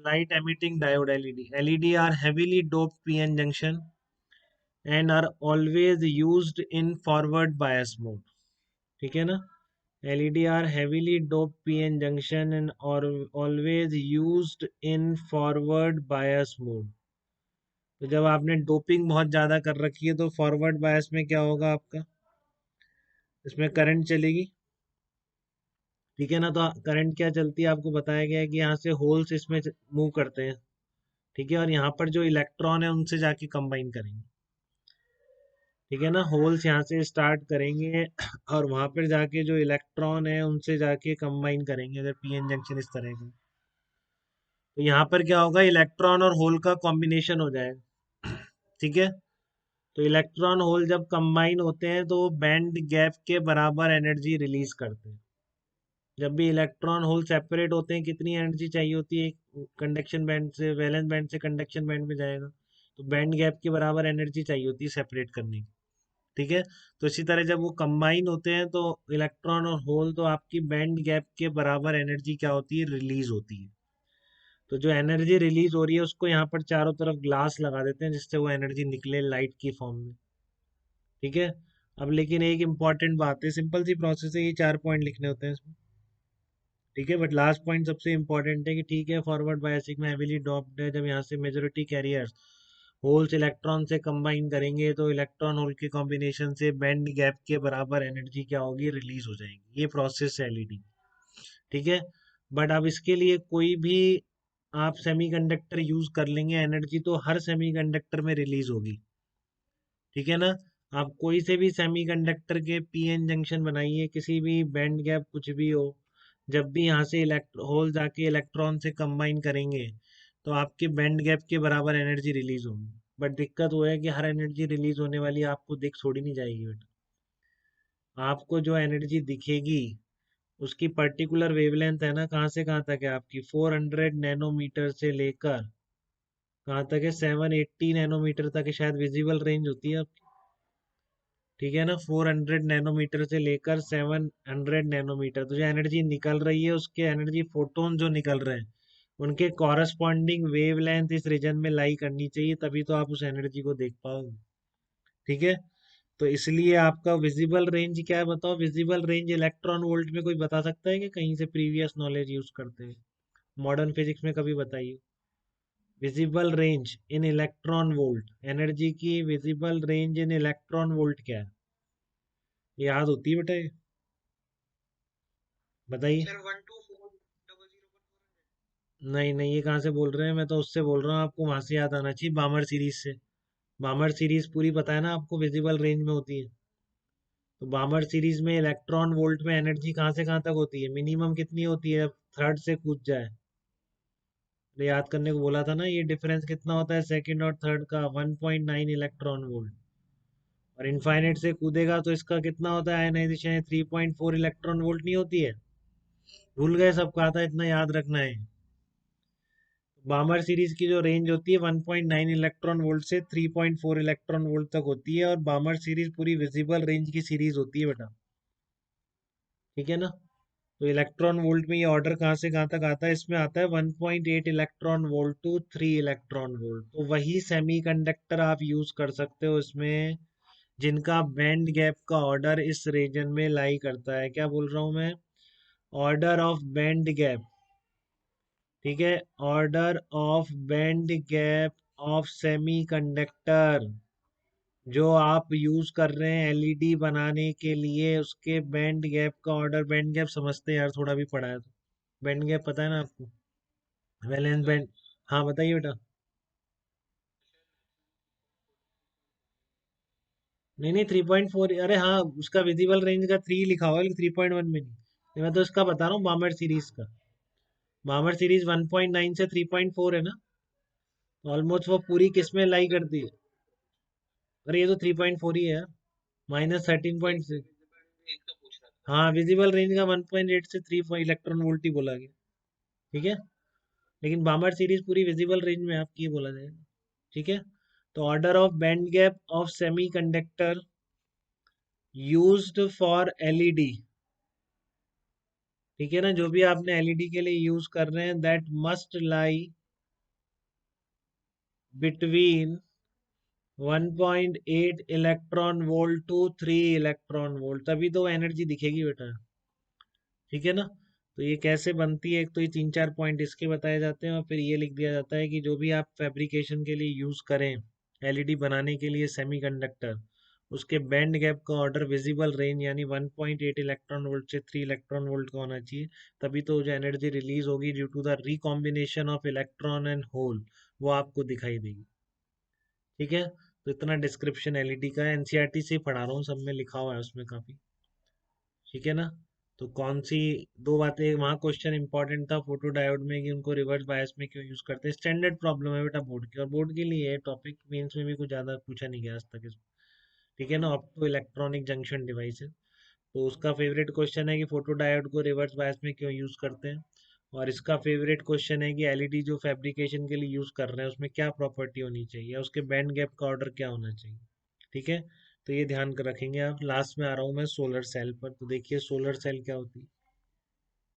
light emitting diode LED. LED are heavily doped PN junction and are always used in forward bias mode. ठीक है ना? LED are heavily doped PN junction and are always used in forward bias mode. तो जब आपने doping बहुत ज़्यादा कर रखी है तो फॉरवर्ड बायस में क्या होगा आपका, इसमें करंट चलेगी। ठीक है ना? तो करंट क्या चलती है आपको बताया गया है कि यहाँ से होल्स इसमें मूव करते हैं। ठीक है, और यहाँ पर जो इलेक्ट्रॉन है उनसे जाके कंबाइन करेंगे। ठीक है ना? होल्स यहाँ से स्टार्ट करेंगे और वहां पर जाके जो इलेक्ट्रॉन है उनसे जाके कंबाइन करेंगे, अगर पीएन जंक्शन इस तरह का। तो यहाँ पर क्या होगा, इलेक्ट्रॉन और होल का कॉम्बिनेशन हो जाएगा। ठीक है, तो इलेक्ट्रॉन होल जब कंबाइन होते हैं तो बैंड गैप के बराबर एनर्जी रिलीज करते हैं। जब भी इलेक्ट्रॉन होल सेपरेट होते हैं कितनी एनर्जी चाहिए होती है, कंडक्शन बैंड से वैलेंस बैंड से कंडक्शन बैंड में जाएगा तो बैंड गैप के बराबर एनर्जी चाहिए होती है सेपरेट करने की। ठीक है, तो इसी तरह जब वो कंबाइन होते हैं तो इलेक्ट्रॉन और होल, तो आपकी बैंड गैप के बराबर एनर्जी क्या होती है, रिलीज होती है। तो जो एनर्जी रिलीज हो रही है उसको यहाँ पर चारों तरफ ग्लास लगा देते हैं जिससे वो एनर्जी निकले लाइट की फॉर्म में। ठीक है, अब लेकिन एक इम्पॉर्टेंट बात है, सिंपल सी प्रोसेस है, ये 4 पॉइंट लिखने होते हैं इसमें। ठीक है, बट लास्ट पॉइंट सबसे इम्पोर्टेंट है कि ठीक है, फॉरवर्ड बायसिंग में हेवीली डॉप्ड है, जब यहाँ से मेजोरिटी कैरियर्स होल्स इलेक्ट्रॉन से कंबाइन करेंगे तो इलेक्ट्रॉन होल के कॉम्बिनेशन से बैंड गैप के बराबर एनर्जी क्या होगी, रिलीज हो जाएगी। ये प्रोसेस है एलईडी। ठीक है, बट अब इसके लिए कोई भी आप सेमीकंडक्टर यूज कर लेंगे, एनर्जी तो हर सेमीकंडक्टर में रिलीज होगी। ठीक है ना? आप कोई से भी सेमीकंडक्टर के पीएन जंक्शन बनाइए, किसी भी बैंड गैप कुछ भी हो, जब भी यहाँ से होल जाके इलेक्ट्रॉन से कंबाइन करेंगे तो आपके बैंड गैप के बराबर एनर्जी रिलीज होगी। बट दिक्कत वो है कि हर एनर्जी रिलीज होने वाली आपको दिख छोड़ी नहीं जाएगी बेटा। आपको जो एनर्जी दिखेगी उसकी पर्टिकुलर वेवलेंथ है ना, कहाँ से कहाँ तक है आपकी, 400 नैनोमीटर से लेकर कहाँ तक है, 780 नैनोमीटर तक है शायद विजिबल रेंज होती है आपकी। ठीक है ना, 400 नैनोमीटर से लेकर 700 नैनोमीटर, तो जो एनर्जी निकल रही है उसके एनर्जी फोटोन जो निकल रहे हैं उनके कॉरस्पॉन्डिंग वेवलेंथ इस रीजन में लाई करनी चाहिए, तभी तो आप उस एनर्जी को देख पाओगे। ठीक है, तो इसलिए आपका विजिबल रेंज क्या है बताओ, विजिबल रेंज इलेक्ट्रॉन वोल्ट में कोई बता सकता है कि कहीं से प्रीवियस नॉलेज यूज करते हैं, मॉडर्न फिजिक्स में कभी बताइए। Visible range in electron volt, energy की visible range in electron volt क्या है, याद होती है बेटा ये? बताइए। नहीं नहीं, ये कहाँ से बोल रहे हैं, मैं तो उससे बोल रहा हूँ, आपको वहां से याद आना चाहिए, बामर सीरीज से। बामर सीरीज पूरी पता है ना आपको, विजिबल रेंज में होती है। तो बामर सीरीज में इलेक्ट्रॉन वोल्ट में एनर्जी कहाँ से कहाँ तक होती है, मिनिमम कितनी होती है जब थर्ड से कूद जाए। तो याद करने को बोला था ना, ये डिफरेंस कितना होता है सेकंड और थर्ड का, 1.9 इलेक्ट्रॉन वोल्ट। और इनफाइनाइट से कूदेगा तो इसका कितना होता है आयनाइजेशन, 3.4 इलेक्ट्रॉन वोल्ट नहीं होती है। भूल गए, सब कहा था, इतना याद रखना है। बामर सीरीज की जो रेंज होती है 1.9 इलेक्ट्रॉन वोल्ट से 3.4 इलेक्ट्रॉन वोल्ट तक होती है, और बामर सीरीज पूरी विजिबल रेंज की सीरीज होती है बेटा। ठीक है ना? तो इलेक्ट्रॉन वोल्ट में ये ऑर्डर कहाँ से कहाँ तक आता है, इसमें आता है 1.8 electron volt to 3 electron volt. तो वही सेमीकंडक्टर आप यूज कर सकते हो इसमें जिनका बैंड गैप का ऑर्डर इस रीजन में लाई करता है। क्या बोल रहा हूं मैं, ऑर्डर ऑफ बैंड गैप। ठीक है, order of band gap of semiconductor जो आप यूज कर रहे हैं एलईडी बनाने के लिए, उसके बैंड गैप का ऑर्डर, बैंड गैप समझते हैं यार, थोड़ा भी पढ़ा है तो। बैंड गैप पता है ना आपको, वैलेंस बैंड। हाँ बताइए बेटा। नहीं नहीं, 3.4, अरे हाँ उसका विजिबल रेंज का 3 लिखा हुआ है, 3.1 में नहीं। मैं तो इसका बता रहा हूँ बामर सीरीज का। बामर सीरीज 1.9 से 3.4 है ना, ऑलमोस्ट वो पूरी किस में लाई करती है। अरे ये तो 3.4 ही है, -13.6। हाँ, विजिबल रेंज का 1.8 से 3 इलेक्ट्रॉन वोल्ट ही बोला गया। ठीक है, लेकिन बामर सीरीज पूरी विजिबल रेंज में आपकी ये बोला जाएगा। ठीक है, तो order of band gap of semiconductor used for LED. ठीक है ना, जो भी आपने एलईडी के लिए यूज कर रहे हैं, that must lie between 1.8 electron volt to 3 electron volt, तभी तो एनर्जी दिखेगी बेटा। ठीक है ना। तो ये कैसे बनती है, एक तो ये तीन चार पॉइंट इसके बताए जाते हैं, और फिर ये लिख दिया जाता है कि जो भी आप फैब्रिकेशन के लिए यूज करें एलईडी बनाने के लिए सेमीकंडक्टर, उसके बैंड गैप का ऑर्डर विजिबल रेंज यानी 1.8 इलेक्ट्रॉन वोल्ट से 3 इलेक्ट्रॉन वोल्ट का होना चाहिए। तभी तो जो एनर्जी रिलीज होगी due to the recombination of electron and hole, वो आपको दिखाई देगी। ठीक है। तो इतना डिस्क्रिप्शन एलईडी का है, एनसीईआरटी से ही पढ़ा रहा हूँ, सब में लिखा हुआ है उसमें काफी। ठीक है ना। तो कौन सी दो बातें वहाँ क्वेश्चन इंपॉर्टेंट था फोटो डायोड में कि उनको रिवर्स बायस में क्यों यूज करते हैं, स्टैंडर्ड प्रॉब्लम है बेटा बोर्ड की, और बोर्ड के लिए टॉपिक मेंस में भी कुछ ज्यादा पूछा नहीं गया आज तक इसमें। ठीक है ना। ऑप्टो इलेक्ट्रॉनिक जंक्शन डिवाइसेस, तो उसका फेवरेट क्वेश्चन है कि फोटो डायोड को रिवर्स बायस में क्यों यूज करते हैं। और इसका फेवरेट क्वेश्चन है कि एलईडी जो फैब्रिकेशन के लिए यूज कर रहे हैं उसमें क्या प्रॉपर्टी होनी चाहिए, उसके बैंड गैप का ऑर्डर क्या होना चाहिए। ठीक है। तो ये ध्यान कर रखेंगे आप। लास्ट में आ रहा हूँ मैं सोलर सेल पर। तो देखिए सोलर सेल क्या होती है।